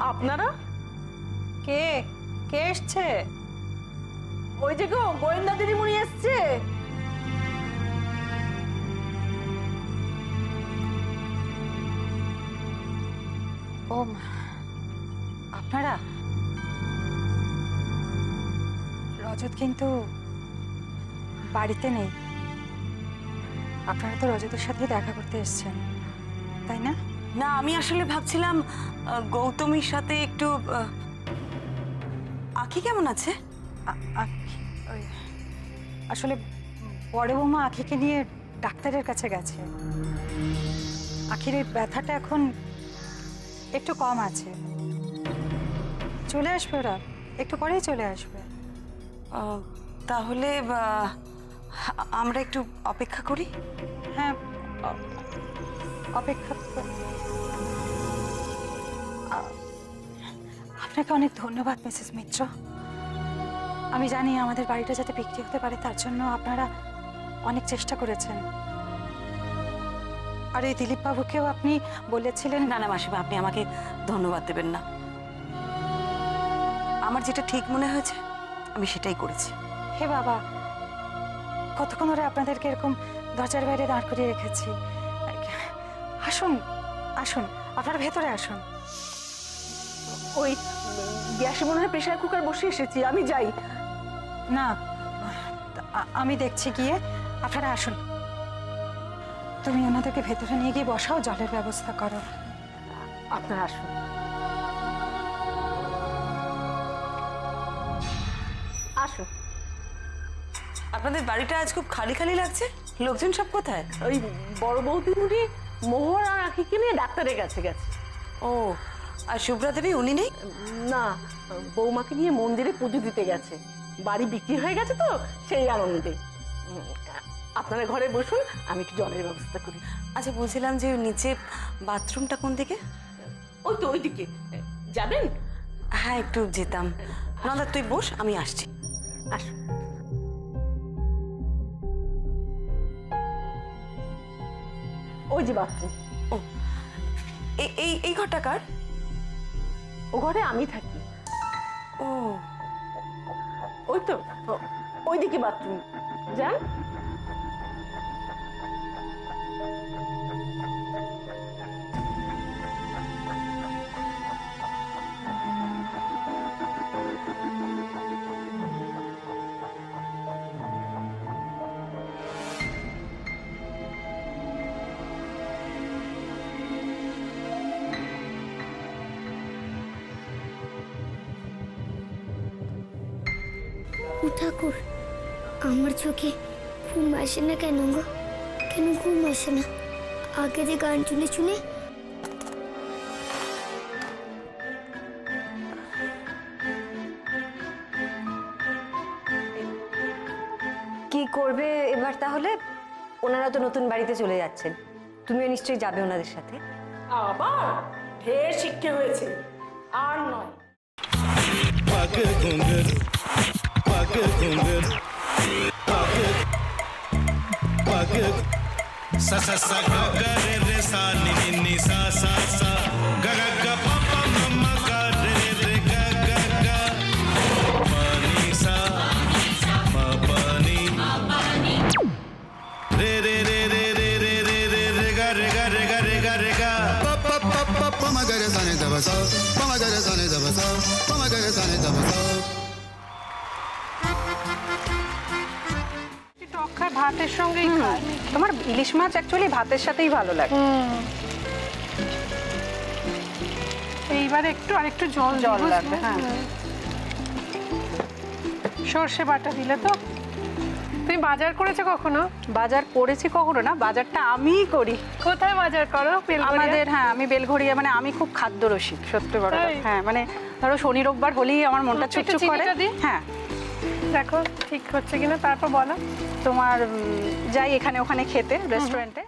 আপনারা কে কে এসছে? ওই যে গো গোয়েন্দা দিদিমণি এসছে। ও আপনারা? রজত কিন্তু বাড়িতে নেই। আপনারা তো রজতের সাথে দেখা করতে এসেছেন, তাই না? না, আমি আসলে ভাবছিলাম গৌতমীর সাথে একটু। আখি কেমন আছে? আসলে বড় বৌমা আখিকে নিয়ে ডাক্তারের কাছে গেছে। আখির এই ব্যথাটা এখন একটু কম আছে, চলে আসবে ওরা, একটু পরেই চলে আসবে। তাহলে আমরা একটু অপেক্ষা করি। হ্যাঁ, অপেক্ষা। আপনাকে অনেক ধন্যবাদ মিসেস মিত্র। আমি জানি আমাদের বাড়িটা যাতে বিক্রি হতে পারে তার জন্য আপনারা অনেক চেষ্টা করেছেন। আর এই দিলীপ বাবুকেও আপনি বলেছিলেন। না না মাসিমা, আপনি আমাকে ধন্যবাদ দেবেন না। আমার যেটা ঠিক মনে হয়েছে আমি সেটাই করেছি। হে বাবা, কতক্ষণ ধরে আপনাদেরকে এরকম দরজার বাইরে দাঁড় করিয়ে রেখেছি। আসুন আসুন, আপনারা ভেতরে আসুন। ওই গ্যাসে মনে হয় প্রেসার কুকার বসে এসেছি, আমি যাই। না, আমি দেখছি গিয়ে, আপনারা আসুন। তুমি ওনাদেরকে ভেতরে নিয়ে গিয়ে বসাও, জলের ব্যবস্থা করো। আপনারা আসুন। আসুন। আপনাদের বাড়িটা আজ খুব খালি খালি লাগছে, লোকজন সব কোথায়? ওই বড় বৌদিমণি মোহর আর আখিকে নিয়ে ডাক্তারের কাছে গেছে। ও, আর শুভ্রা দেবী উনি নেই? না, বৌমাকে নিয়ে মন্দিরে পুজো দিতে গেছে। বাড়ি বিক্রি হয়ে গেছে তো সেই আনন্দে। আপনারা ঘরে বসুন, আমি একটু জলের ব্যবস্থা করি। আচ্ছা, বলছিলাম যে নিচে বাথরুমটা কোন দিকে? ওই তো ওই দিকে যাবেন? হ্যাঁ, একটু যেতাম। নন্দা তুই বস, আমি আসছি। আসুন। ওই যে বাথরুম। ও, এই ঘরটা কার? ও ঘরে আমি থাকি। ও, ওই তো ওইদিকে বাথরুম, যান। ঠাকুর, আমার চোখে ঘুম আসে না কেন গো? কেন ঘুম আসে না? আগে যে গান শুনে শুনে কি করবে এবার তাহলে? ওনারা তো নতুন বাড়িতে চলে যাচ্ছেন, তুমিও নিশ্চয়ই যাবে ওনাদের সাথে। আবার ঢের শিক্ষা হয়েছে, আর নয়। sa sa sa ga ga re re sa ni ni ni sa sa sa ga ga ga pa pa ma ma ga re re ga ga ga pa ni sa ma pa ni re re re re re re re re re ga re ga re ga re ga re ga pa pa pa pa pa ma ga re sa ni da ba sa pa ma ga re sa ni da ba sa pa ma ga re sa ni da ba sa ভাতের সঙ্গেই খায়। তোমার ইলিশ মাছ actually ভাতের সাথেই ভালো লাগে। এইবার একটু আরেকটু জল লাগবে। হ্যাঁ, সর্ষে বাটা দিলে তো। তুমি বাজার করেছো কখনো? বাজার করেছি কখনো না, বাজারটা আমিই করি। কোথায় বাজার করো? আমাদের, হ্যাঁ, আমি বেলঘড়িয়া, মানে আমি খুব খাদ্য রসিক, সত্যি বড় কথা। হ্যাঁ, মানে ধরো শনি রোববার হলেই আমার মনটা চুপচুপ করে। হ্যাঁ, দেখো ঠিক হচ্ছে কিনা, তারপর বলো। তোমার যাই এখানে ওখানে খেতে, রেস্টুরেন্টে।